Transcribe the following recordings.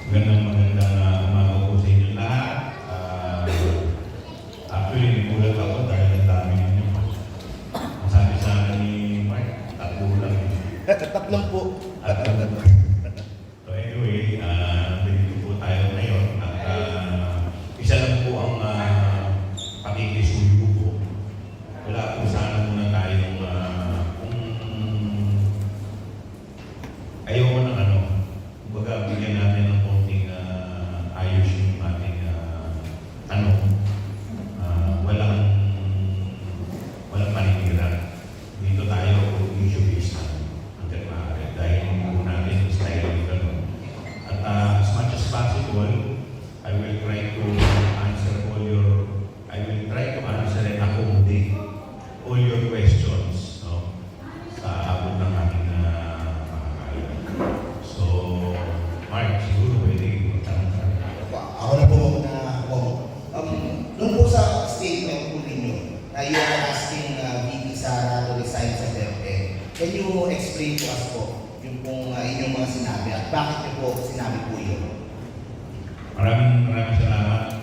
Magandang umaga po sa inyo lahat. Actually, nagulat ako dahil ang dami ninyo. Ang sabi sa akin ni Mark, tatlo lang. Tatlong po. So anyway, dito po tayo ngayon. At isa lang po ang pakikisuyo po. Wala po sana muna tayong kung ayoko ng kumbaga bigyan natin ng konting ayos yung ating tanong. Walang paninira. Dito tayo issue-based hanggang maaari. Dahil hindi po natin style yung gano'n. At as much as possible, I will try to answer and accommodate all your questions, no? Sa abot ng ating makakaya. So, Mark, siguro pwede magtanong ka. Ako na po nung po sa statement po ninyo na you are asking VP Sara to resign sa DepEd, can you explain to us po yung pong inyong mga sinabi at bakit niyo po sinabi po yun? Maraming salamat.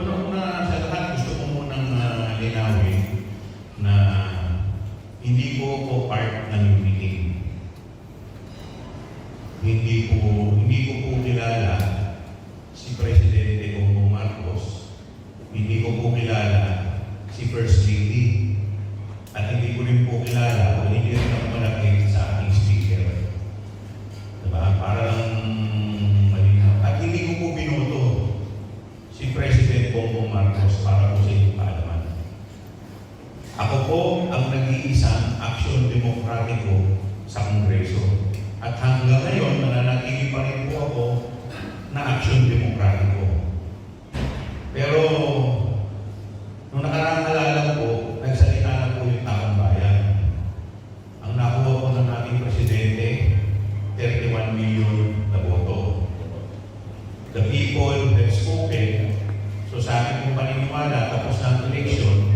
Una sa lahat, gusto ko munang linawin na hindi ko po part ng meeting. Hindi ko po kilala si Presidente Bongbong Marcos. Hindi ko po kilala si First Lady. At hindi ko rin po kilala o hindi rin ako malapit sa ating speaker. Diba? Para lang malinaw. At hindi ko po binoto si President Bongbong Marcos para po sa inyong kaalaman. Ako po ang nag-iisang aksyon demokratiko sa Kongreso. At hanggang ngayon, mananatili pa rin po ako na aksyon demokratiko. Pero, nung nakaraang halalan po, nagsalita na po yung taong bayan. Ang nakuha po ng ating Presidente, 31 million na boto. The people have spoken. So sa akin kung paniniwala, tapos ng election,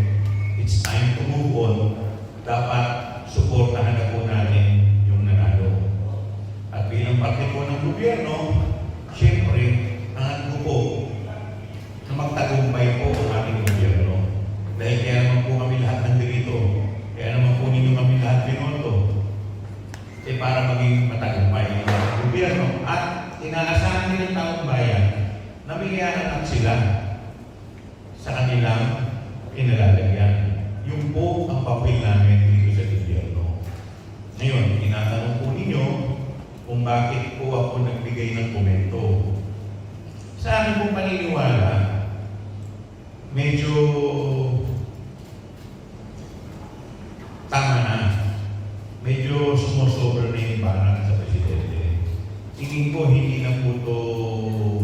it's time to move on. Dapat suportahan na po natin yung nanalo. At bilang parte po ng gobyerno, siyempre, hangat ko po na magtagumpay po ang ating gobyerno. Dahil kaya naman po kami lahat nandito. Kaya naman po ninyo kami lahat binoto. Para maging matagumpay ang ating gobyerno. At inaasahan din ng taong bayan na may iaangat sila sa kanilang kinalalagyan. Yung po ang papel namin dito sa gobyerno. Ngayon, tinatanong po ninyo kung bakit po ako nagbigay ng komento. Sa akin pong paniniwala, medyo tama na. Medyo sumusobra na yung banat sa Presidente. Tingin ko hindi na po ito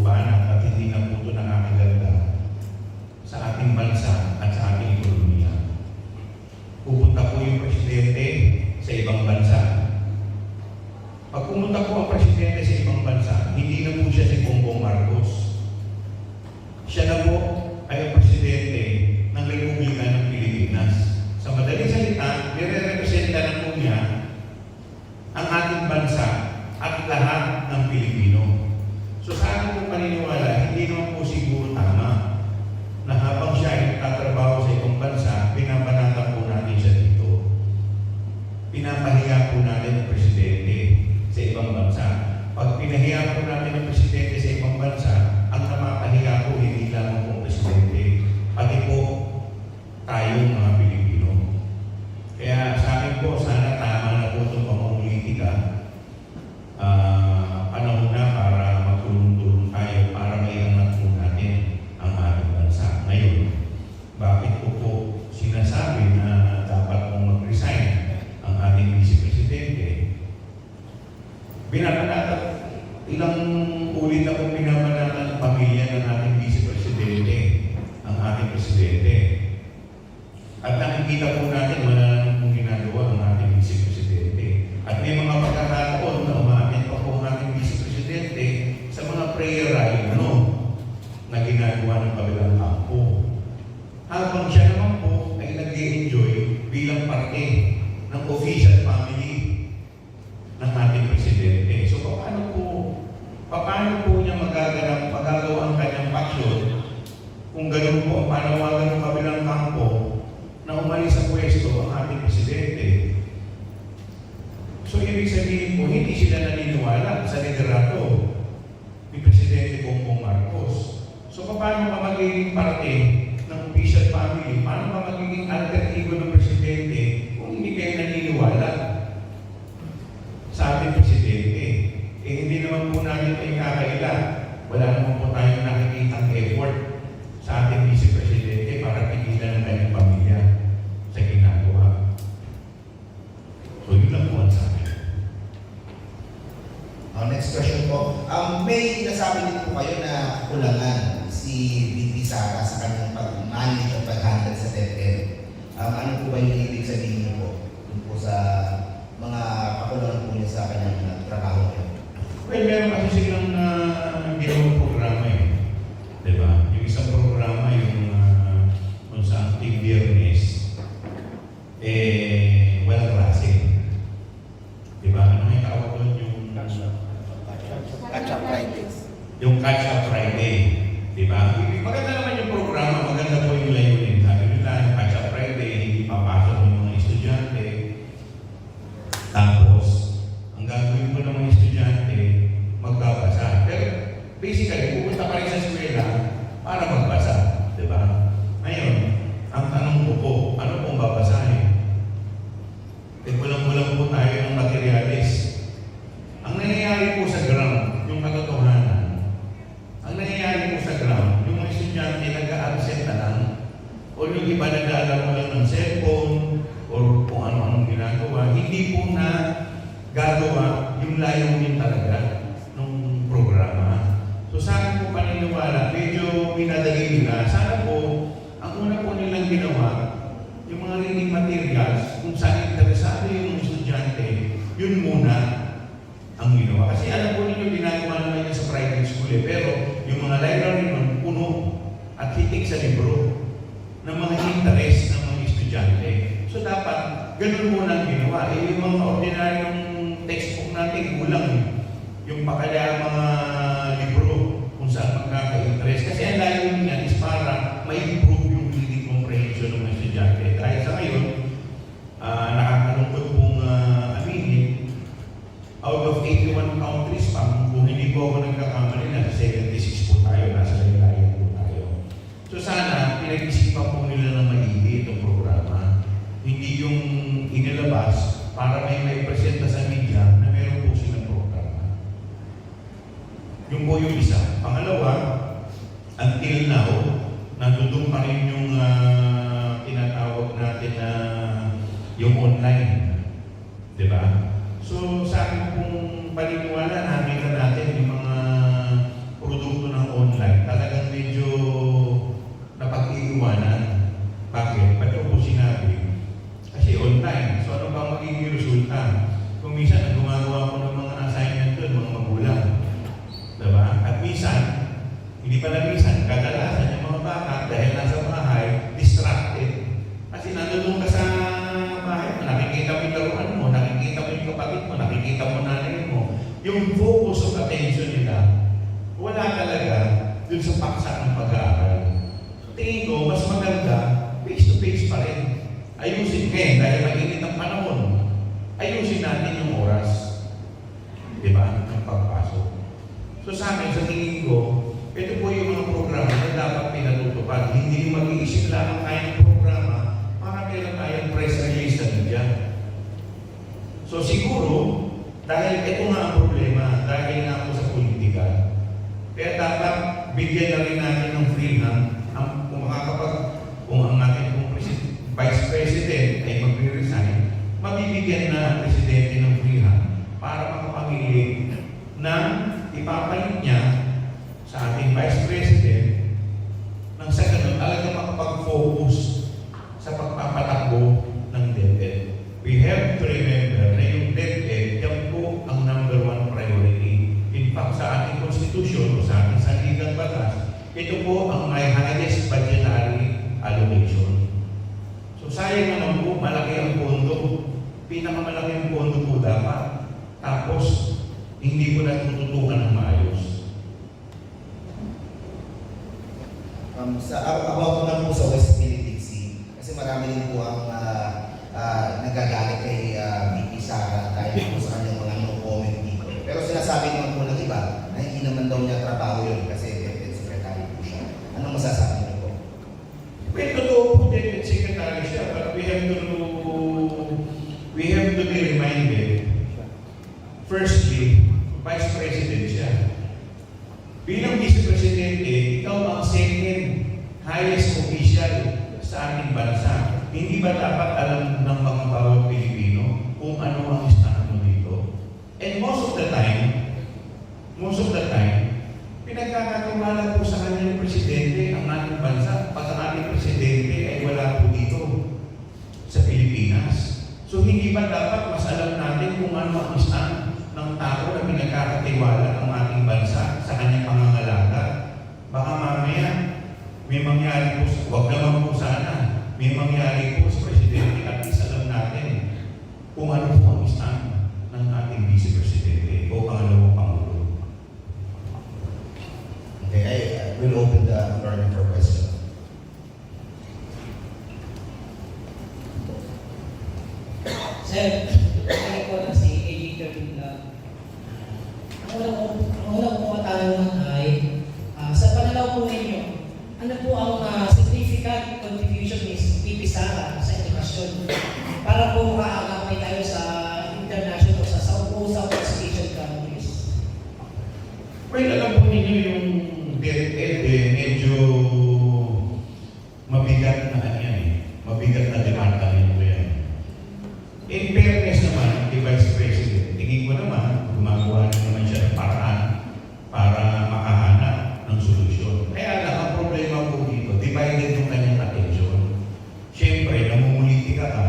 banat at hindi na po ito nakakaganda sa ating bansa at sa ating ekonomiya. Pupunta po yung Presidente sa ibang bansa. Pag pumunta po ang Presidente sa ibang bansa, hindi na po siya si Bongbong Marcos. Siya na po ay ang Presidente ng Republika ng Pilipinas. Sa madaling salita, nire-representa na po niya ang ating bansa at lahat ng Pilipino. So sa akin po paniniwala, hindi naman po siguro tama na habang siya ay nagtatrabaho sa ibang bansa, pinapanatan po natin siya dito. Pinapahiya po natin ang Presidente sa ibang bansa. Pag pinahiya po natin ang Presidente sa ibang bansa, ang namapahiya po hindi lamang po ang Presidente, pati po tayong mga Pilipino. Kaya sa akin po, sana tama na po itong pamumulitika. Panahon na para magtulong-tulong tayo para maiangat po natin ang ating bansa. Ngayon, bakit po sinasabi na dapat pong mag-resign ang ating Vice Presidente? Binabanatan, ilang ulit akong binabanatan ng pamilya ng ating Vice Presidente, ang ating Presidente. At nakikita po natin wala naman pong ginagawa ang ating Vice Presidente. At may mga pagkakataon na umamin pa po ang ating Vice Presidente sa mga prayer rally na ginagawa ng kabilang kampo. Habang siya naman po ay nag-enjoy bilang parte ng official family ng ating Presidente. So paano po niya next question po. May nasabi din po kayo na kulangan si VP Sara sa kanyang pag-manage at pag-handle sa DepEd. Ano po ba yung ibig sabihin niyo po dun po sa mga kakulangan po niya sa kanyang trabaho niyo? Well, meron kasi silang ginawang programa eh. Diba? Yung isang programa, yung kung saan Team Biyernes, well, classic. Diba? Ano yung tawag doon? Yung Catch-up Fridays. Yung Catch-up Friday. Diba? Maganda naman yung programa, maganda po yung layunin. Sabi nila, yung Catch-up Friday, hindi papasok yung mga estudyante. Tapos, ang gagawin ko ng mga estudyante, magbabasa. Pero, basically, pupunta pa rin sa eskwela para magbasa. Diba? Ngayon, ang tanong ko po, ano pong babasahin? Kulang-kulang po tayo ng materialis. Ang nangyayari po sa ground, yung katotohanan, ang nangyayari po sa ground, yung mga estudyante nag-a-absent na lang, o yung iba nag-aalam mo lang ng cellphone, o kung ano-anong ginagawa, hindi po na gagawa yung layunin talaga ng programa. So sa akin po paniniwala, medyo minadali nila. Sana po, ang una po nilang ginawa, yung mga reading materials, kung saan interesado yung estudyante, yun muna ang ginawa. Kasi alam po ninyo, ginagawa naman yun sa private school eh. Pero yung mga library nun, puno at hitik sa libro ng mga interest ng mga estudyante. So dapat, ganun muna ang ginawa. Eh, yung mga ordinaryong textbook natin, kulang eh. Yung pakala mga libro kung saan magkaka-interest. Kasi ang layunin niya is para ma-improve yung reading comprehension ng mga estudyante. Dahil sa ngayon, nakakalungkot pong aminin, out of 81 countries pa, kung hindi po ako nagkakamali, nasa 76 po tayo, nasa laylayan po tayo. So sana, pinag-isipan po nila ng maigi itong programa. Hindi yung inilabas para may presenta sa media na meron po silang programa. Yung po yung isa. Pangalawa, until now, nandun pa rin yung tinatawag natin na yung online. Diba? So, sa akin pong paniniwala, nakita natin yung mga produkto ng online, talagang medyo napag-iiwanan. Bakit? Ba't ko po sinabi? Kasi online. So, ano bang magiging resulta? Kung minsan, ang gumagawa ko ng mga assignment doon, mga magulang. Diba? At minsan, hindi pala minsan, kadalasan yung mga bata, dahil nasa bahay, distracted. Kasi nandun ka sa bahay mo, nakikita mo yung laruan mo, nakikita mo yung kapatid mo, nakikita mo nanay mo. Yung focus of attention nila, wala talaga dun sa paksa ng pag-aaral. So, tingin ko, mas maganda, face-to-face pa rin. Ayusin kayo, dahil mainit ang panahon, ayusin natin yung oras. Diba? Ng pagpasok. So sa akin, sa tingin ko, ito po yung mga programa na dapat pinatutupad. Hindi yung mag-iisip lang ang kayang programa para meron tayong press release sa media. So siguro, dahil ito nga ang problema, dahil nga ako sa politika, kaya dapat bigyan na rin natin ng free hand kung ang ating Vice President ay magre-resign, mabibigyan na ang Presidente ng free hand para makapamili ng ipapalit niya sa ating Vice President nang sa ganun talaga makapag-focus sa pagpapatakbo ng DepEd. We have to remember na yung DepEd, yan po ang #1 priority. In fact, sa ating Constitution o sa ating saligang batas, ito po ang may highest budgetary allocation. So sayang naman po, malaki ang pondo. Pinakamalaki ang pondo po dapat. Tapos, hindi po natututukan ng maayos. About naman po sa West Philippine Sea, kasi marami din po ang nagagalit kay VP Sara dahil po sa kanyang mga no-comment dito. Pero sinasabi naman po ng iba na hindi naman daw niya trabaho yun kasi DepEd Secretary po siya. Anong masasabi niyo po? Well, totoo po DepEd Secretary siya, but we have to be reminded, firstly, Vice President siya. Bilang Vice Presidente, ikaw ang second highest official sa ating bansa. Hindi ba dapat alam ng mga bawat Pilipino kung ano ang stand mo dito? And most of the time, mangyari po, wag naman po sana, may mangyari po sa Presidente at least alam natin kung ano po ang stand ng ating Vice Presidente o pangalawang Pangulo. Okay, I will open the floor for question. Sir, ay ko na si AJ Kerwin. Ang una kong katanungan ay, sa pananaw po ninyo, ano po ang significant contribution ni VP Sara sa edukasyon para po makaangamay tayo sa international sa Southeast Asian countries? Well, alam po ninyo yung DepEd medyo mabigat na yan eh. Mabigat na departamento yan. In fairness naman, kay Vice President, tingin ko naman, gumagawa na naman siya ng paraan para makahanap ng solusyon. Kaya lang, ang problema po dito, divided yung kanyang attention. Siyempre, namumulitika ka,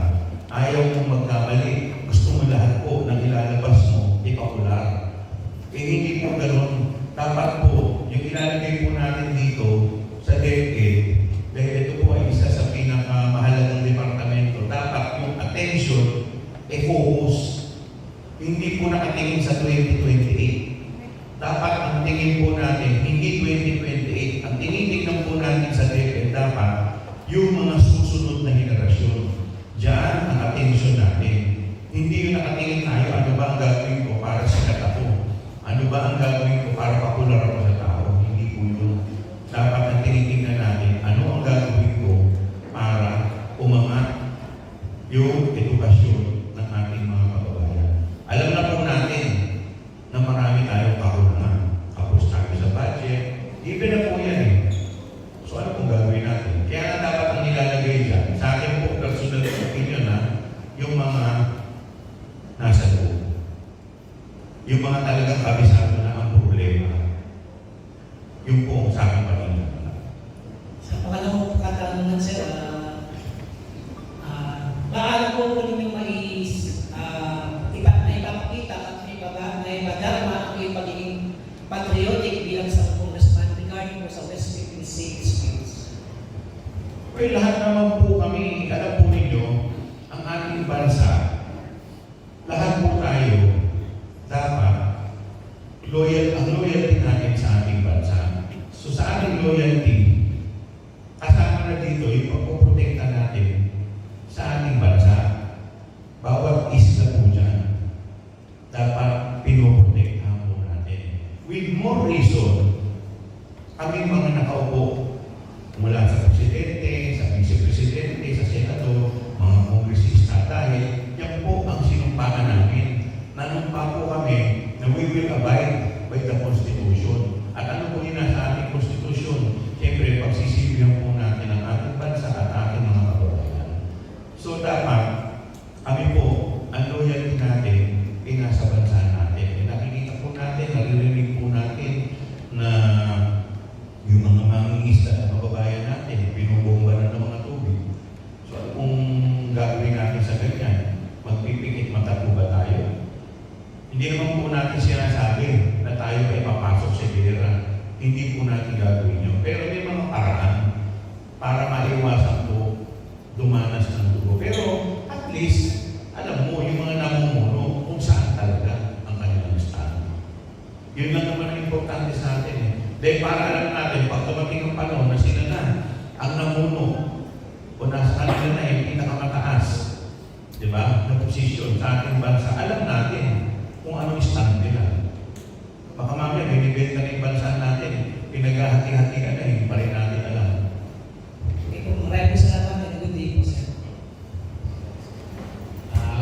ayaw mong magkamali, gusto mo lahat po ng ilalabas mo, ipakular. Eh, hindi po ganun. Dapat po, yung ilalagay po natin dito sa DepEd, dahil ito po ay isa sa pinakamahalagang departamento, dapat yung attention focus. Hindi po nakatingin sa 2028. Dapat ang tingin po natin, hindi 2028. Ang tinitingnan po natin sa DepEd, dapat yung mga susunod na henerasyon. Diyan ang attention natin. Hindi yung nakatingin tayo, ano ba ang gagawin ko para sikat ako? Ano ba ang gagawin ko para popular ako sa tao? Hindi po yun. Dapat ang tinitingnan natin, ano ang gagawin ko para umangat yung edukasyon ng ating mga kababayan. Alam na po natin na marami tayong kakulangan. Kapos tayo sa budget. Even na po yan eh. So ano pong gagawin natin? Kaya nga dapat ang nilalagay dyan, sa akin po personal opinion na yung mga nasa loob. Yung mga talagang kabisado na ang problema. Yung po sa akin paningin. Sa pangalawang katanungan, sir, paano po ninyong ipapakita at ipadarama ang iyong pagiging patriotic bilang sa congressman regarding po sa West Philippine State Schools? Well, lahat naman po kami, alam po ninyo, ang ating bansa, lahat po tayo, dapat, ang loyalty natin sa ating bansa. So sa ating loyalty, kasama na dito yung pagpoprotekta natin sa ating bansa. Bawat isla po dyan, dapat pinoprotektahan po natin. With more reason, kaming mga nakaupo mula sa Presidente, sa Vice Presidente, sa Senador, mga kongresista, dahil yan po ang sinumpahan namin. Nanumpa po kami na we will abide by the Constitution. At ano po yun sa ating Constitution? Siyempre, pagsisilbihan po natin ang ating bansa at ating mga kababayan. So dapat, kami po, ang loyalty natin ay nasa bansa natin. E nakikita po natin, naririnig po natin na yung mga mangingisda na kababayan natin, binubomba na ng mga tubig. So ano kung gagawin natin sa ganyan? Magpipikit mata po ba tayo? Hindi naman po natin sinasabi na tayo ay papasok sa gera. Hindi po natin gagawin yun. Pero may mga paraan para maiwasan po dumanas ng dugo. Pero at least, alam mo, yung mga namumuno kung saan talaga ang kanilang stand. Yun lang naman ang importante sa atin eh. Dahil para alam natin, pag tumating ang panahon na sila na ang namuno o nasa kanila na yung pinakamataas, di ba, na posisyon sa ating bansa, alam natin kung anong stand nila. Baka mamaya, binibenta na yung bansa natin, pinaghahati-hati ka na, hindi pa rin natin alam. Okay po, maraming salamat and good day po, sir.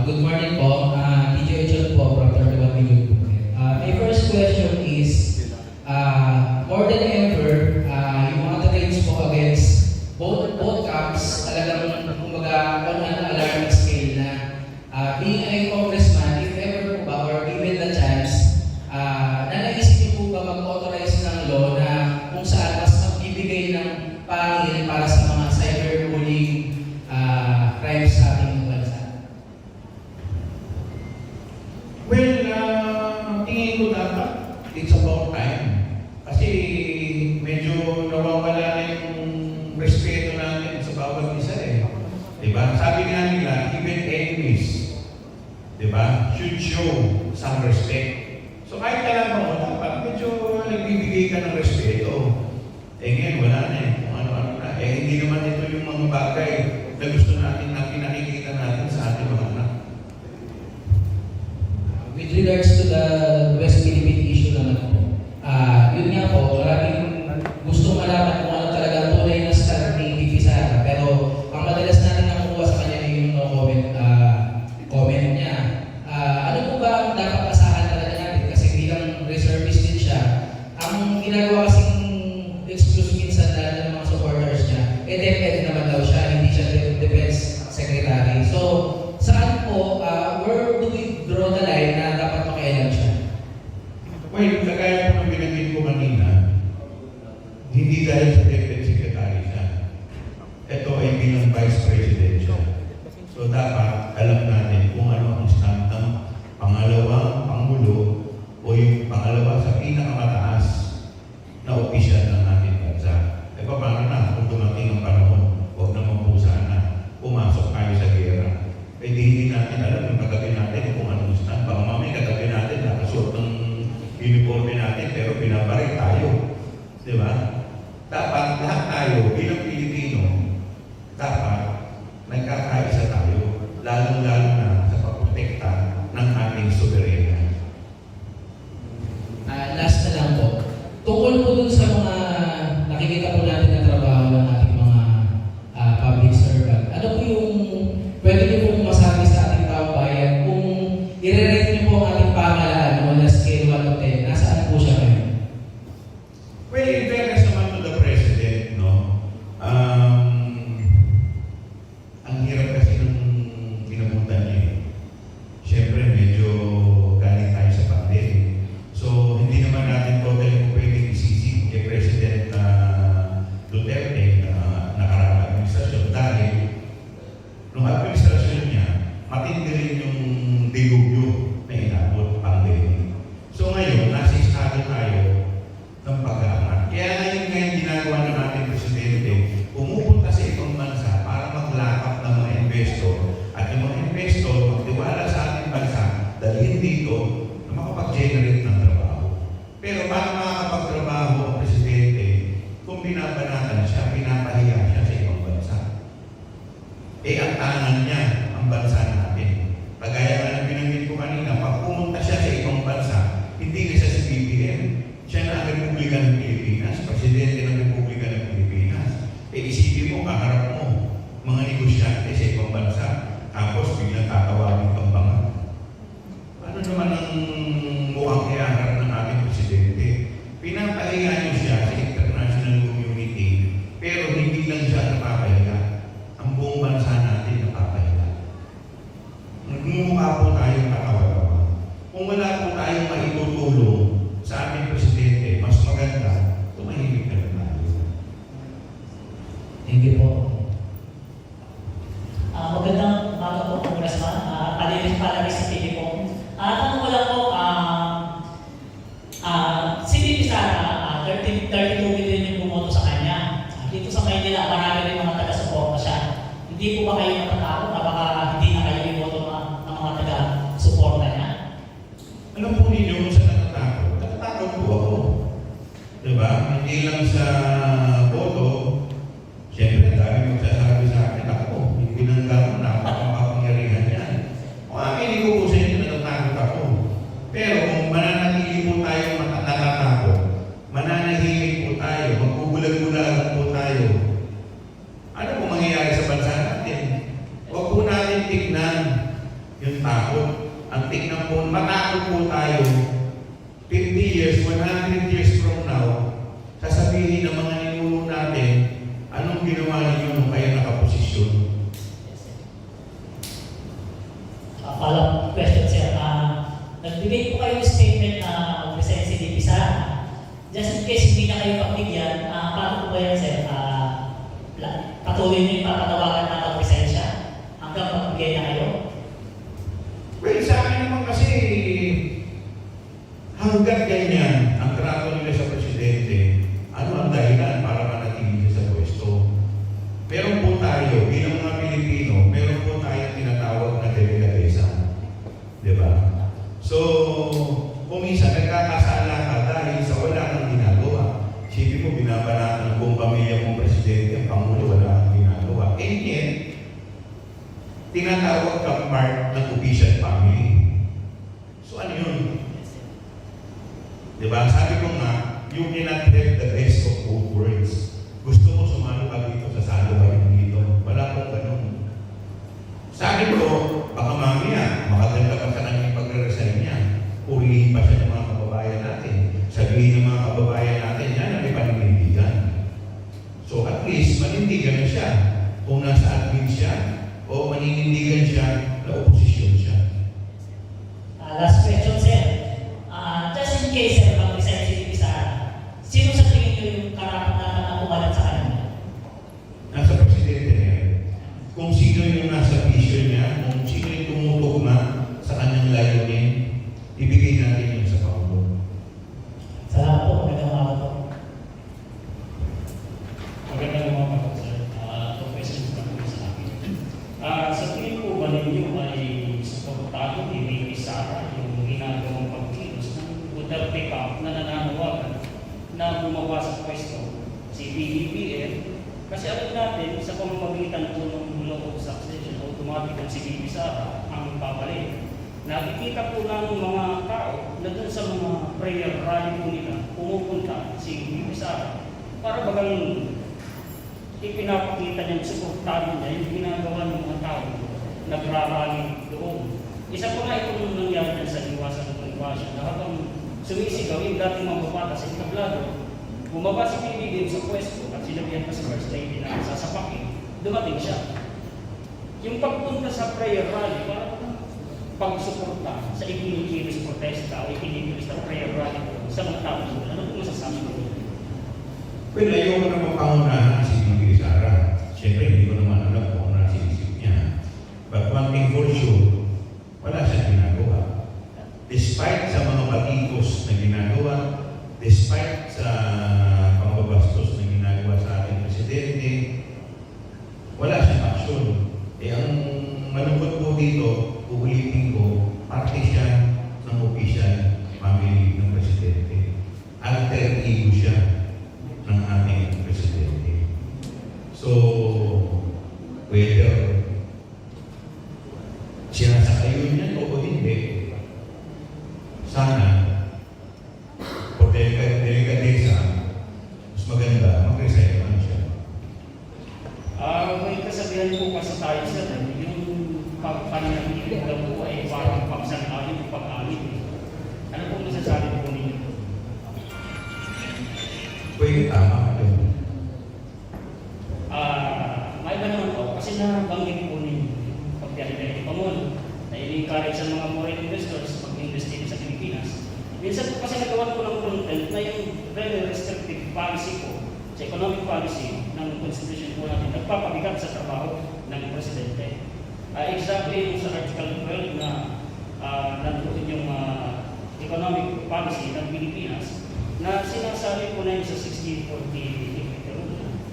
Good morning po. DJ Echel po from 31 Million Bukit. My first question is, more than ever, yung mga claims po against both camps, talagang kumbaga on an alarming scale na being a congressman, if ever po ba, or given the chance, naisip niyo po ba mag-authorize ng law na kung saan mas magbibigay ng pangil para sa mga cyberbullying crimes sa ating bansa? Well, tingin ko dapat, it's about time. Kasi medyo nawawala na yung should show some respect. So kahit kailangan mo, dapat medyo nagbibigay ka ng respeto. Eh ngayon, wala na eh. Kung ano-ano na. Eh hindi naman ito yung mga bagay na gusto natin na pinakikita natin sa ating mga anak. With regards to the West Philippine issue naman po, yun nga po, maraming gusto malaman kung ano talaga ang tunay na stand ni VP Sara. Pero ang madalas natin nakukuha sa kanya ay yung no comment niya. Ano po ba ang dapat asahan talaga natin? Kasi bilang reservist din siya, ang ginagawa kasing excuse minsan ng mga supporters niya, DepEd naman daw siya, hindi siya defense secretary. So, saan po, where do we draw the line na dapat makialam siya? Well, kagaya po ng binanggit ko kanina, hindi dahil sa DepEd Secretary siya. Ito ay bilang Vice President siya. So dapat alam natin kung ano ang stand ng pangalawang Pangulo o yung pangalawa sa pinakamataas na opisyal ng ating bansa. E paano na kung dumating ang panahon, huwag naman po sana pumasok tayo sa gera. Eh di hindi natin alam yung katabi natin kung anong stand. Baka mamaya katabi natin nakasuot ng uniforme natin pero pinaparik tayo. Di ba? Dapat lahat tayo bilang Pilipino, dapat nagkakaisa tayo, lalong-lalo na sa pagprotekta ng ating soberenya. Last na lang po. Tungkol po dun sa mga nakikita po natin na trabaho ng ating mga public servant. Ano po yung pwede niyo pong masabi sa ating taong bayan kung i-rate niyo po ang ating pamahalaan on a scale 1 to 10, nasaan po siya ngayon? Well, in fairness naman to the President, no? Ang hirap kasi ng ginabutan niya eh. Siyempre, medyo galing tayo sa pandemic. So, hindi naman natin totally po pwedeng isisi kay President Duterte na nakaraang administrasyon dahil nung administrasyon niya, matindi rin yung dilubyo na inabot pandemic. So ngayon, nasa estado tayo ng pag-aangat. Kaya ngayon ginagawa ng ating Presidente, pumupunta sa ibang bansa para mag-lock up ng mga investor at yung mga investor magtiwala sa ating bansa dalhin dito na makapag-generate ng trabaho. Pero para makakapagtrabaho ang Presidente, kung binabanatan siya, pinapahiya siya sa ibang bansa. Eh ang tangan niya, ang bansa natin. Kagaya nga ng binanggit ko kanina, pag pumunta siya sa ibang bansa, hindi na siya sa BBM. Siya na ang Republika ng Pilipinas, Presidente ng Republika ng Pilipinas. Eh isipin mo, kaharap mo, mga negosyante sa ibang bansa, tapos biglang tatawagin kang bangat. Ano naman ang mukhang iaharap ng ating Presidente? Pinapahiya niyo siya sa international community, pero hindi lang siya napapahiya. Ang buong bansa natin napapahiya. Nagmumukha po tayong katawa-tawa. Kung wala po tayong maitutulong sa ating Presidente, mas maganda, tumahimik na lang tayo. Thank you po. Magandang umaga po, Congressman. Palilis palagi sa TV po. Tanong ko lang po, si VP Sara, 32 million yung bumoto sa kanya. Dito sa Maynila, marami rin mga taga-suporta siya. Hindi po ba kayo natatakot na baka hindi na kayo iboto ng mga taga-suporta niya? Alam po ninyo kung saan natatakot? Natatakot po ako. Diba? Hindi lang sa boto, siyempre dami magsasabi sa akin, ako, pinanggal mo, napakamapangyarihan yan. Kung amin ko po sa inyo, natatakot ako. Pero kung mananatili po tayo natatakot, mananahimik po tayo, magbubulag-bulagan po tayo, ano po mangyayari sa bansa natin? Huwag po natin tignan yung takot. Ang tignan po, matakot po tayo. 50 years, 100 years from now, sasabihin ng mga ninuno natin, anong ginawa ninyo nung kayo nakaposisyon? Follow-up question, sir. Nagbigay po kayo ng statement na mag-resign si VP Sara. Just in case hindi na kayo pagbigyan, paano po ba yan, sir? Patuloy niyo yung papatawagan na mag-resign siya hanggang magbigay na kayo? Well, sa akin naman kasi, hanggang ganyan ang trato nila sa Presidente, ano ang dahilan para manatili siya sa pwesto? Meron po tayo, bilang mga Pilipino, meron po tayong tinatawag na delikadesa. Diba? Sabi ko nga, you cannot have the best of both worlds. Gusto mo sumalo ka dito, sasalo ka rin dito. Wala pong ganun. Sa akin ko, baka mamaya, makaganda pa sa kanyang pagre-resign niya. Purihin pa siya ng mga kababayan natin. Sabihin ng mga kababayan natin, yan ang may paninindigan. So at least, manindigan siya. Kung nasa admin siya, o maninindigan siya na oposisyon siya. Last question, sir. Just in case, sir, mag-resign si VP Sara, sino sa tingin niyo yung karapat-dapat na umalat sa kanya? Nasa presidente niya. Kung sino yung nasa vision niya, kung sino yung tumutugma sa kanyang layunin, ibigay natin yun sa Pangulo. Salamat po. Magandang araw po. Magandang umaga po, sir. Professor pa po sa akin. Sa tingin po ba ninyo ay suportado ni VP Sara yung ginagawang pagkilos ng Duterte Camp na nananawagan na bumaba sa pwesto si BBPF? Kasi alam natin, sa pamamagitan po ng law of succession, automatic ang si VP Sara ang papalit. Nakikita po ng mga tao na dun sa mga prayer rally po nila, pumupunta si VP Sara para bagang ipinapakita niya, suportado niya yung ginagawa ng mga tao nagrarally doon. Isa po nga itong nangyari dyan sa iwasan ng invasion na habang sumisigaw yung dating mababata sa entablado, bumaba si PBBM sa pwesto at sinabihan pa sa first lady na sasapakin, dumating siya. Yung pagpunta sa prayer rally, parang pagsuporta sa ikinikilos protesta o ikinikilos na prayer rally sa mga tao doon. Ano po masasabi ko? Well, ayaw ko naman pangunahan si VP Sara. Siyempre, hindi ko naman alam kung ano sinisip niya. But one thing for sure, wala siyang ginagawa. Despite sa mga batikos na ginagawa, despite sa pangbabastos na ginagawa sa ating presidente, wala siyang aksyon. Ang malungkot po dito, uulitin ko, parte siya ng official family ng presidente. Alter ego siya ng ating presidente. So, whether sinasakayon niya o hindi, sana, for delikadesa, mas maganda, mag-resign naman siya. May kasabihan po kasi tayo sa yung pagpanahimik daw po ay parang pagsang-alim o pag-alim. Ano po masasabi po ninyo? Pwede tama ito. May iba naman po, kasi nabanggit po ninyo yung pagbiyahe pa mo na i-encourage sa mga foreign investors mag-invest dito sa Pilipinas. Minsan po kasi nagawa ko ng content na yung very restrictive policy po sa economic policy ng constitution po natin nagpapabigat sa trabaho ng presidente. Exactly yung sa Article 12 na nandoon yung economic policy ng Pilipinas na sinasabi po na yun sa 1640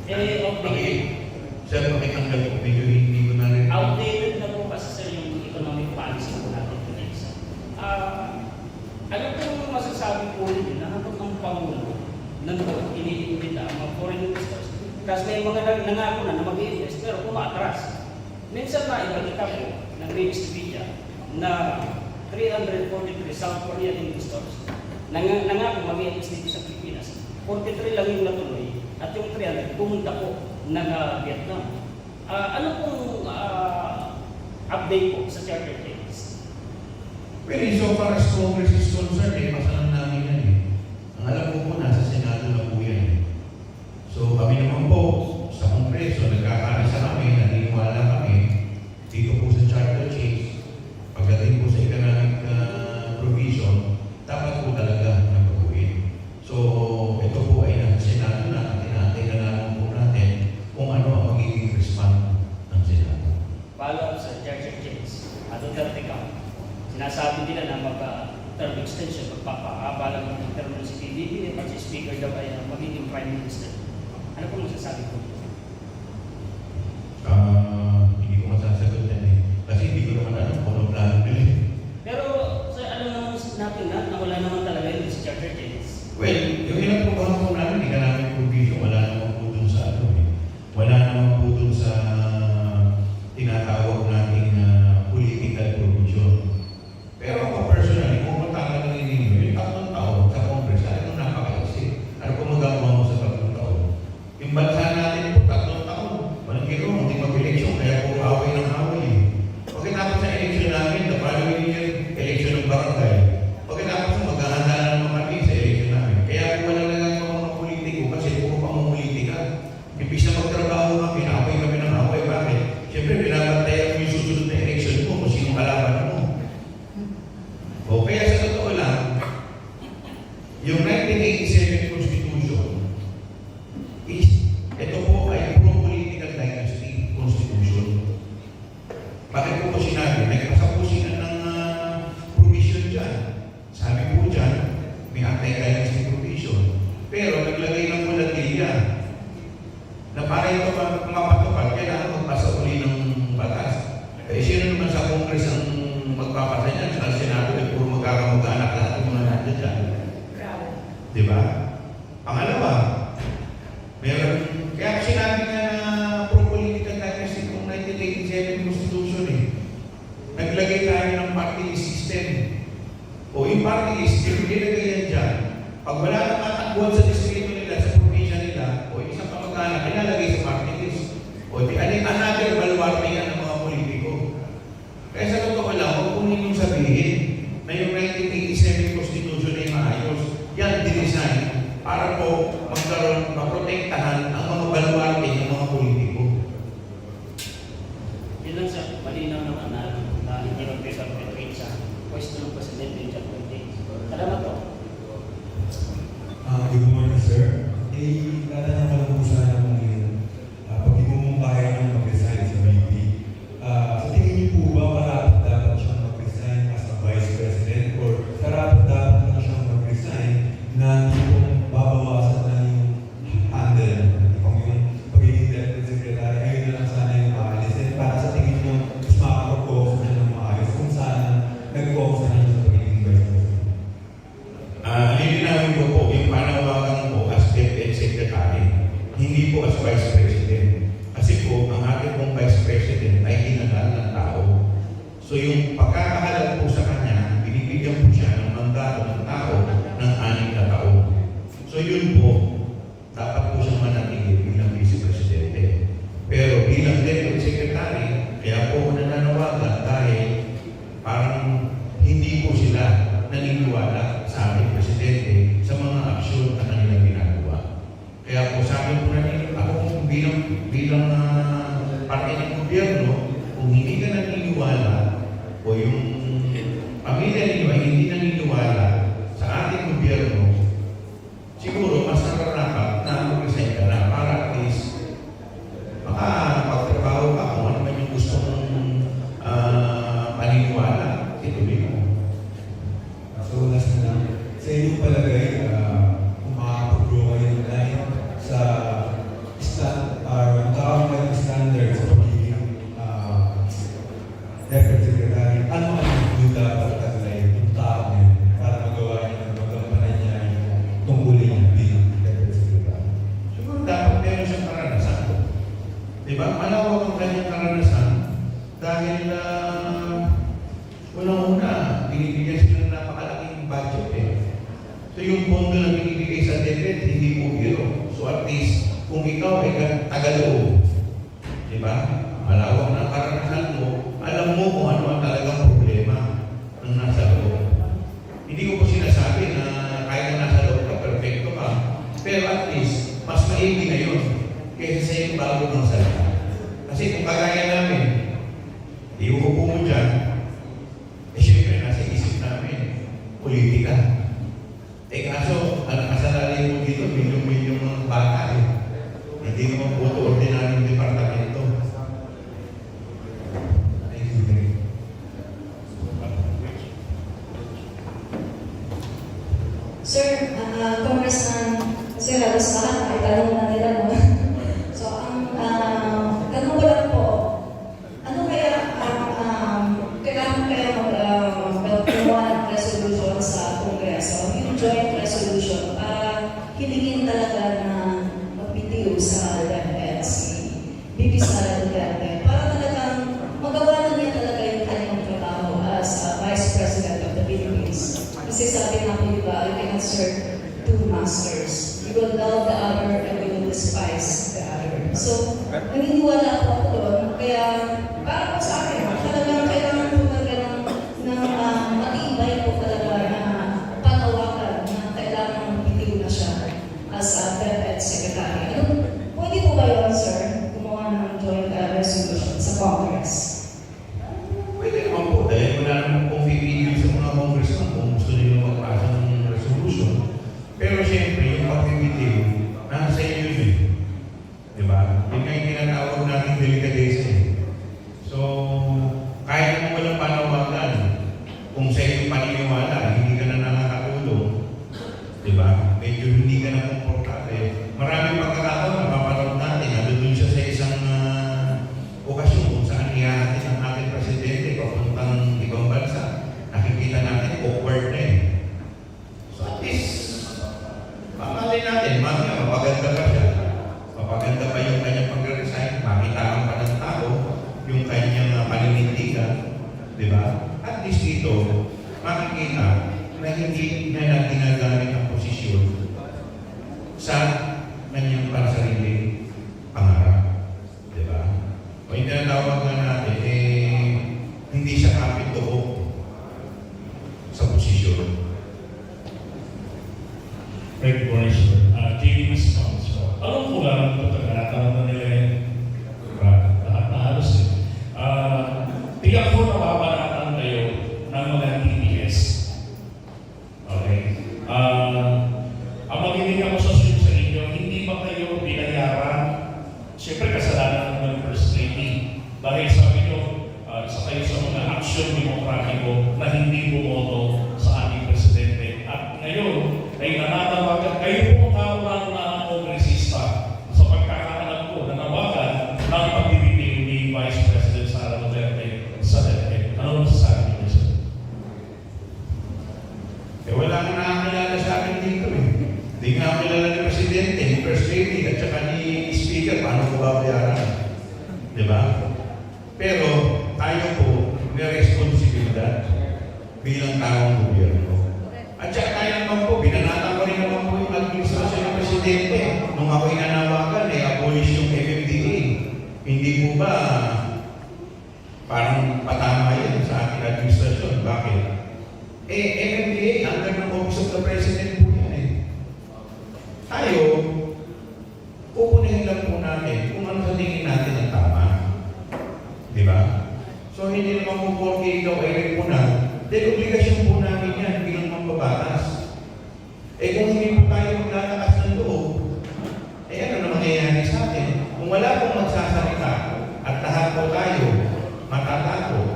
outdated. Sir, pakitanggal ko medyo hindi ko na rin. Outdated na po kasi sir yung economic policy po natin po na isa. Ano po masasabi po ninyo na habang ang Pangulo nandun, iniimbita ang mga foreign investors. Kasi may mga nangako na mag-i-invest pero umaatras. Minsan na ibalita po ng Race Media na 343 South Korean investors nangako mag-i-invest dito sa Pilipinas. 43 lang yung natuloy at yung 300 pumunta po ng Vietnam. Ano pong update po sa charter case? Well, so far as Congress is concerned, pasalan namin yan eh. Ang alam ko po, nasa Senado na po yan eh. So kami naman po, sa Kongreso, nagkakaisa kami, naniniwala kami, dito po sa charter change, pagdating po sa economic provision, dapat po talaga nabaguhin. So ito po ay nasa Senado na, tinatay na naman po natin kung ano ang magiging response ng Senado. Follow up sa charter case. Duterte Camp. Sinasabi nila na mag-term extension, magpapahaba lang ng term ng si PBBM at si Speaker daw ay magiging Prime Minister. Ano po masasabi ko? Hindi ko masasagot yan eh. Kasi hindi ko naman alam kung anong plano nila eh. Pero alam naman natin na wala naman talaga yun sa charter case. Well, yung ilang programa po namin, hindi ka namin provision, wala naman po dun sa ano eh. Wala naman po dun sa tinatawag nating political provision. Pero ako personally, kung mataka lang ninyo, yung tatlong taon sa Congress, 1987 Constitution is, ito po ay pro-political dynasty constitution. Bakit po sinabi? Nagpasa po sila ng provision dyan. Sabi po dyan, may anti-dynasty provision. Pero naglagay ng volatilya na para ito mapatupad, kailangan magpasa uli ng batas. Eh, sino naman sa Congress ang magpapasa niyan? Sa Senado, ay puro magkakamag-anak lahat ng mga nandiyan dyan. Di ba? Pangalawa, meron, kaya sinabi nga na pro-political dynasty itong 1987 Constitution eh. Naglagay tayo ng party list system. O yung party list, ilagay yan dyan. Pag wala nang matakbuhan sa distrito nila, sa probinsya nila, o isang kamag-anak, ilalagay sa party list. O di, another baluarte yan ng mga politiko. Kaya sa totoo lang, huwag kong ninyong sabihin na yung 1987 Constitution ay maayos. Yan, dinesign para po magkaroon, maprotektahan ang mga baluarte ng mga politiko. Yun lang sa malinaw naman na hindi mag-perpetrate sa pwesto ng Presidente ng Chapter. Salamat po. Good morning, sir. Tatanong ko lang po sana kung pag di mo kaya niyong mag-resign sa VP, sa tingin niyo po ba karapat dapat siyang mag-resign as a Vice President or karapat dapat na siyang mag-resign na hindi po babawasan na yung handle, kung yung pagiging Deputy Secretary, ayun na lang sana yung maalisin para sa tingin niyo mas makakapag-focus na ng maayos kung saan nag-focus na siya sa pagiging Vice President. Lilinawin ko po yung panawagan po as Deputy Secretary, hindi po as Vice President. Kasi po, ang ating pong Vice President ay ginagawa ng tao. So yung pagkakahalal po sa kanya, binibigyan po siya ng mandato ng tao ng 6 na taon. So yun po, dapat po siyang manatili bilang Vice Presidente. Pero bilang Deputy Secretary, kaya po nananawagan dahil parang hindi po sila naniniwala sa ating Presidente sa mga aksyon na kanilang ginagawa. Kaya po sabi po natin, ako kung bilang parte ng gobyerno, kung hindi ka naniniwala o yung pamilya ninyo ay hindi naniniwala sa ating gobyerno, siguro mas nararapat na mag-resign ka na para at least makapagtrabaho ka kung ano man yung gusto mong paniniwala, ituloy mo. So, last na lang. Sa inyong palagay, kung makakapag-grow kayo ng line sa magkakaroon kayo ng standard sa pagiging Deputy Secretary, ano yung dapat taglay yung tao niya para magawa niya ng magampanan niya yung tungkulin niya bilang Deputy Secretary? Siguro dapat meron siyang karanasan. Diba? Malawak ang kanyang karanasan dahil unang-una, binibigyan sila ng napakalaking budget eh. So yung pondo na binibigay sa DepEd, hindi po biro. So at least, kung ikaw ay tagaloob, di ba? Malawak na karanasan mo, alam mo kung ano ang talagang problema ng nasa loob. Hindi ko po sinasabi na kahit na nasa loob ka, perfecto ka. Pero at least, mas maigi na yun kaysa sa yung bago ng salita. Kasi kung kagaya namin, iuupo mo dyan, eh syempre nasa isip namin, politika. Eh kaso, ang kasalali mo dito, milyong-milyong mga bata eh. Hindi naman po ito ordinaryong departamento. Thank you very much. Sir, Congressman, kasi halos lahat ay tanong na nila, no? So, ang tanong ko lang po, ano kaya kailangan kaya magpagawa ng resolution sa Kongreso, yung joint resolution, para hilingin talaga na magbitiw sa DepEd si VP Sara Duterte, para talagang magawa na niya talaga yung kanyang trabaho as Vice President of the Philippines. Kasi sabi nga po, di ba, you cannot serve two masters. You will love the other and you will despise the other. So, naniniwala po ako doon. Kaya, para po sa akin, talagang kailangan po talaga ng matibay po talaga na panawagan na kailangan magbitiw na siya as a DepEd Secretary. Pwede po ba yun, sir, gumawa ng joint resolution sa Congress? Pwede naman po, dahil wala naman pong pipigil sa mga congressman kung gusto nila magpasa ng resolution. Pero siyempre, bibitiw, nasa inyo yun eh. Diba? Yun nga yung tinatawag natin delikadesa eh. So, kahit mo walang panawagan, kung sa iyong paniniwala, hindi ka na nakakatulong, diba? Medyo hindi ka na komportable. Maraming pagkakataon, napapanood natin, nandun siya sa isang okasyon kung saan ihahatid ang ating presidente papuntang ibang bansa. Nakikita natin, awkward na eh. So at least, mamalay natin, mamaya, mapaganda pa siya. Mapaganda pa yung kanyang pag-resign, makitaan pa ng tao, yung kanyang paninindigan, di ba? At least dito, makikita na hindi na ginagamit ang posisyon sa kanyang pansariling pangarap. Di ba? O yung tinatawag nga natin, hindi siya kapit tuho sa posisyon. Thank you, Boris. JD Response. Alam ko lang ito, tinatanong na nila yung lahat na halos eh. Tiyak ko napapanatan kayo ng mga TDS. Okay? Ang magiling ako sa inyo, hindi ba kayo binayaran? Siyempre, kasalanan ng First Lady. Dahil sabi nyo, isa kayo sa mga aksyon demokratiko na hindi bumoto sa ating presidente. At ngayon, ay nananawagan kayo po ang tawag na kongresista sa pagkakaalam ko nanawagan ng pagbibiting ni Vice President Sara Duterte sa DepEd. Ano masasabi niyo, sir? Wala nga nakakilala sa akin dito eh. Hindi nga ako kilala ni Presidente, ni First Lady, at saka ni Speaker, paano ko babayaran? Di ba? Pero tayo po, may responsibilidad bilang taong gobyerno. At saka tayo naman po, binanatan ko rin naman po yung administrasyon ng Presidente. Nung ako'y nanawagan, abolish yung MMDA. Hindi po ba parang patama yan sa ating administrasyon? Bakit? MMDA, under ng Office of the President po yan eh. Tayo, pupunin lang po natin kung ano sa tingin natin ang tama. Di ba? So, hindi naman po porque ikaw ay repunan, dahil obligasyon po namin yan bilang mambabatas. Kung hindi po tayo maglalakas ng loob, ano na mangyayari sa atin? Kung wala pong magsasalita at lahat po tayo matatakot.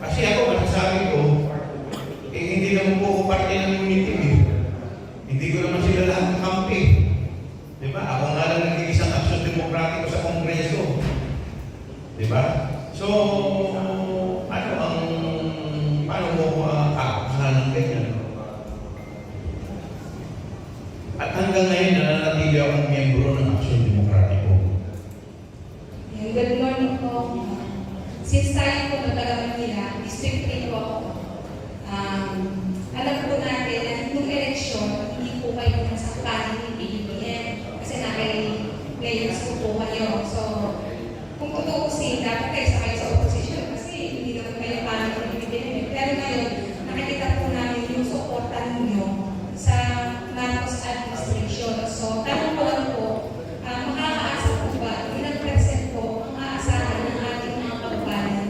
Kasi ako, masasabi ko, hindi naman po ako parte ng unity eh. Hindi ko naman sila lahat ng kampi. Diba? Ako nga lang nag-iisang aksyon demokratiko sa Kongreso. Diba? So, paano mo kakakusahan ng ganyan? At hanggang ngayon, nananatili akong miyembro ng Aksyon Demokratiko. Good morning po. Since tayo po na taga-Manila, District 3 po ako. Alam po natin na nung eleksyon, hindi po kayo nasa kanin ni PBBM kasi naka-players po kayo. So, kung tutuusin, dapat kayo sa opposition kasi hindi naman kayo kanin ni PBBM. Pero ngayon, nakikita po namin yung suporta ninyo sa Marcos administration. So, tanong ko lang po, makakaasa po ba, ilang percent po ang aasahan ng ating mga kababayan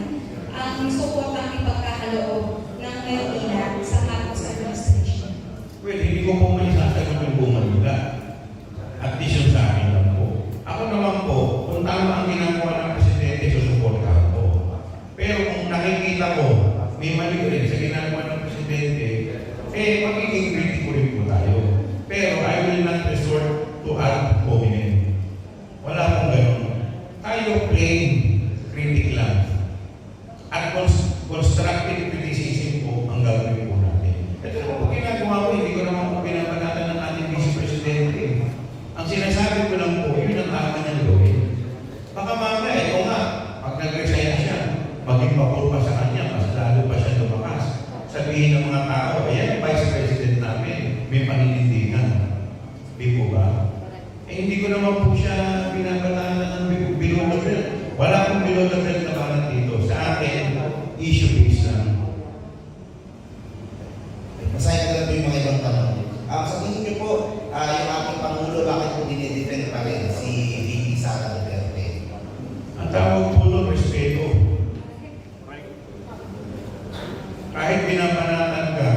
ang suportang ipagkakaloob ng Maynila sa Marcos administration? Well, hindi ko po may sasagot yung buong Manila. At least yung sa akin lang po. Ako naman po, kung tama ang ginagawa ng Presidente, susuportahan ko. Pero kung nakikita ko, may mali rin sa ginagawa ng Presidente, magiging critical rin po tayo. Pero I will not resort to ad hominem. Wala pong ganun. Tayo plain critic lang. At constructive criticism po ang gagawin po natin. Ito naman po ginagawa ko, hindi ko naman po pinapanatan ng ating Vice Presidente. Ang sinasabi ko lang po, yun ang tama niyang gawin. Baka mamaya, ito nga, pag nag-resign siya, maging papuro pa sa kanya, mas lalo pa siya lumakas. Sabihin ng mga tao, ayan, Vice President namin, may paninindigan. Di po ba? Hindi ko naman po siya pinapatahan ng below the belt. Wala pong below the belt na parang dito. Sa akin, issue-based lang. Masaya ka lang po yung mga ibang tanong. Sa tingin niyo po, yung ating Pangulo, bakit po dinidefend pa rin si VP Sara Duterte? Ang tawag po doon, respeto. Kahit pinapanatan ka,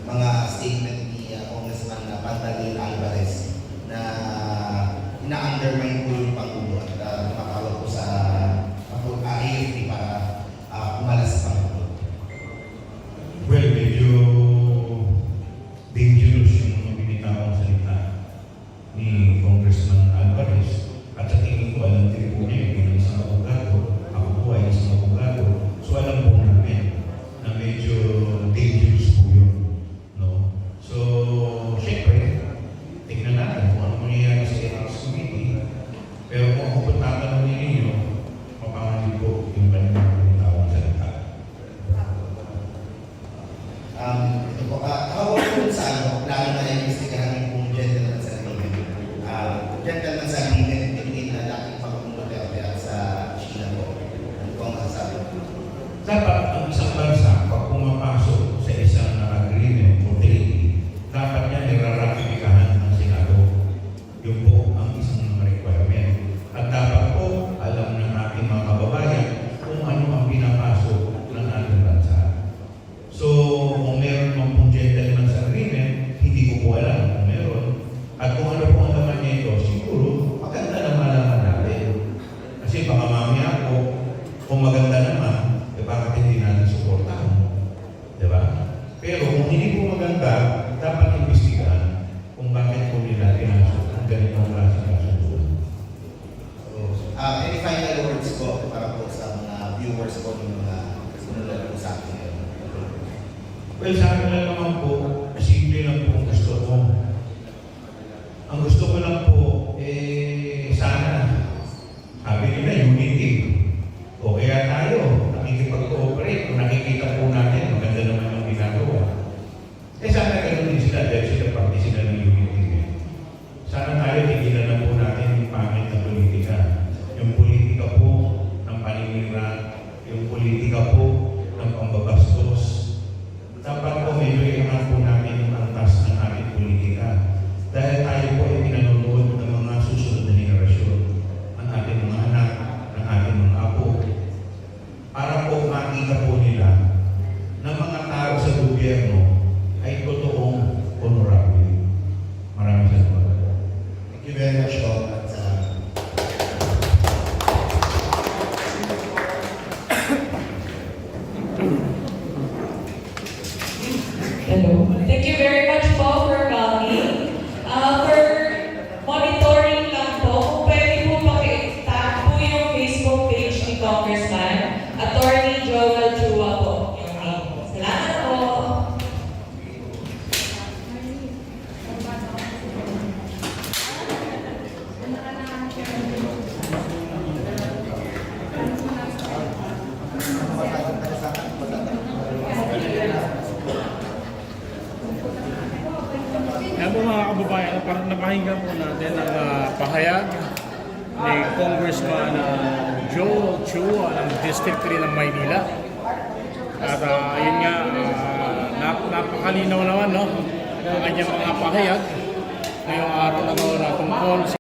mga statement ni Congressman Pantaleon Alvarez na ina-undermine po yung Pangulo at tumatawag po sa AFP para umalas sa Pangulo. Well, medyo dangerous yung mga binitawang salita ni Congressman Alvarez. At sa tingin ko, alam din po niya yung isang abogado. Ako po ay isang abogado. So alam po namin na medyo dangerous po yun. No? So, syempre, tingnan natin kung ano mangyayari sa Ethics Committee. Pero kung ako po tatanungin ninyo, mapangalit po yung kanyang binitawang salita. Ito po, how about po sa plano na investigahan yung gentleman's agreement? Gentleman's agreement between dating Pangulong Duterte at sa China po. Ano po ang masasabi? Dapat ang isang bansa, pag pumapasok sa isang agreement o treaty, dapat niya niraratipikahan ng Senado. Yun po ang isang requirement. At dapat po, alam ng ating mga kababayan kung ano ang pinapasok ng ating bansa. So, kung meron mang pong gentleman's agreement, hindi ko po alam kung meron. At kung ano po ang laman nito, siguro, maganda na malaman natin. Kasi baka mamaya po, kung maganda naman, bakit hindi natin suportahan? Diba? Pero kung hindi po maganda, dapat imbestigahan kung bakit po nila pinasok ang ganitong klase ng kasunduan. So, any final words po para po sa mga viewers po ng mga sunod po sa akin ngayon? Well, sa akin lang naman po, simple lang po ang gusto ko. Ang gusto ko lang po, sana, sabi nila, unity. O kaya tayo, nakikipag-cooperate, kung nakikita po natin, maganda naman yung ginagawa. Sana ganun din sila, dahil sila parte sila ng unity. Sana tayo, tigilan na po natin yung pangit na politika. Yung politika po ng paninira, yung politika po ng pambabastos. Dapat po medyo iangat po natin yung antas ng ating politika. Dahil tayo po ay pinanonood ng mga susunod na henerasyon, ang ating mga anak, ng ating mga apo. Para po makita po nila na mga tao sa gobyerno ay totoong honorable. Maraming salamat. Thank you very much po. At, Hello. Thank you very much po for coming. For monitoring lang po, kung pwede po pakitag po yung Facebook page ni Congressman, Attorney Joel Chua po. Yung name. Salamat po. Yan po mga kababayan, parang napahinggan po natin ang pahayag ni Congressman Joel Chua ng District 3 ng Maynila. At yun nga, napakalinaw naman no, ang kanyang mga pahayag ngayong araw na tungkol sa